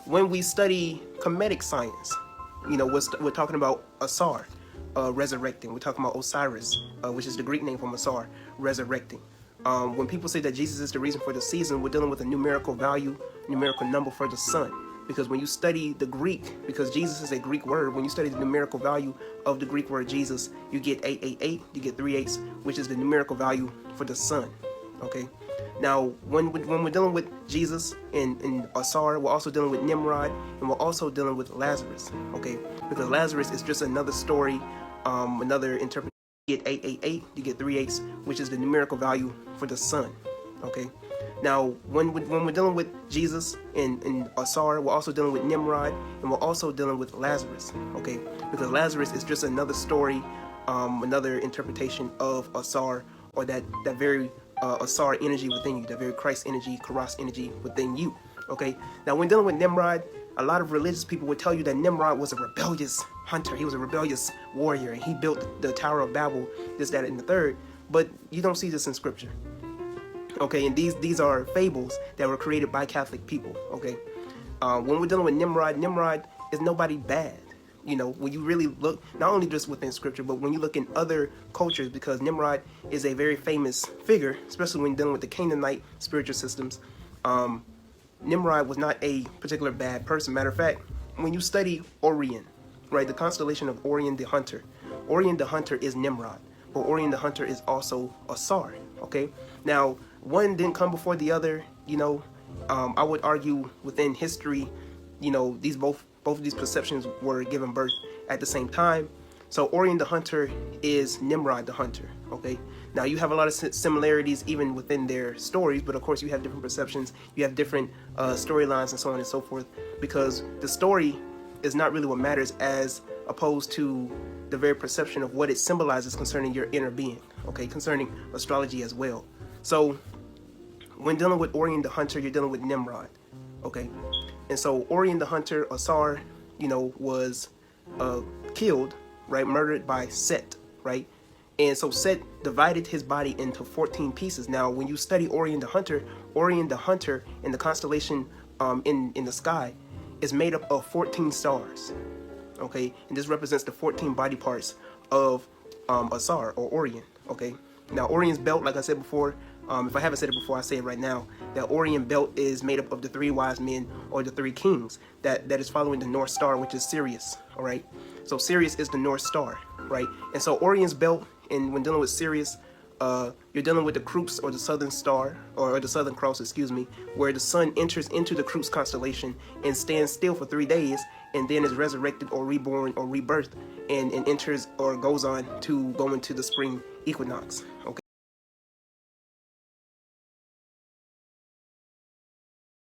when we study Kemetic science, we're talking about Asar resurrecting. We're talking about Osiris, which is the Greek name for Asar, resurrecting. When people say that Jesus is the reason for the season, we're dealing with a numerical value, numerical number for the sun. Because when you study the Greek, because Jesus is a Greek word, when you study the numerical value of the Greek word Jesus, you get 888, you get 3 8s, which is the numerical value for the sun. Okay. Now, when we're dealing with Jesus and Asar, we're also dealing with Nimrod, and we're also dealing with Lazarus. Okay, because Lazarus is just another story, another interpretation. You get 888, you get 3 8s, which is the numerical value for the sun. Okay. Now, when we're dealing with Jesus and Asar, we're also dealing with Nimrod, and we're also dealing with Lazarus, okay? Because Lazarus is just another story, another interpretation of Asar, or that very Asar energy within you, that very Christ energy, Karas energy within you, okay? Now, when dealing with Nimrod, a lot of religious people would tell you that Nimrod was a rebellious hunter. He was a rebellious warrior, and he built the Tower of Babel, this, that, and the third. But you don't see this in Scripture. Okay, and these are fables that were created by Catholic people. Okay, when we're dealing with Nimrod, Nimrod is nobody bad. When you really look, not only just within Scripture, but when you look in other cultures, because Nimrod is a very famous figure, especially when dealing with the Canaanite spiritual systems. Nimrod was not a particular bad person. Matter of fact, when you study Orion, right, the constellation of Orion the Hunter is Nimrod, but Orion the Hunter is also Asar. Okay, now one didn't come before the other. I would argue within history, these both of these perceptions were given birth at the same time. So Orion the Hunter is Nimrod the Hunter. Okay, now you have a lot of similarities even within their stories, but of course you have different perceptions, you have different storylines and so on and so forth, because the story is not really what matters as opposed to the very perception of what it symbolizes concerning your inner being, okay, concerning astrology as well. So when dealing with Orion the Hunter, you're dealing with Nimrod, okay? And so Orion the Hunter, Asar, was killed, right, murdered by Set, right? And so Set divided his body into 14 pieces. Now, when you study Orion the Hunter in the constellation in the sky is made up of 14 stars, okay? And this represents the 14 body parts of Asar, or Orion, okay? Now, Orion's belt, like I said before, if I haven't said it before, I say it right now, that Orion belt is made up of the 3 wise men, or the 3 kings, that is following the North Star, which is Sirius, all right? So Sirius is the North Star, right? And so Orion's belt, and when dealing with Sirius, you're dealing with the Crux, or the Southern Star, or the Southern Cross, excuse me, where the sun enters into the Crux constellation and stands still for 3 days, and then is resurrected or reborn or rebirthed, and enters or goes on to go into the spring equinox, okay?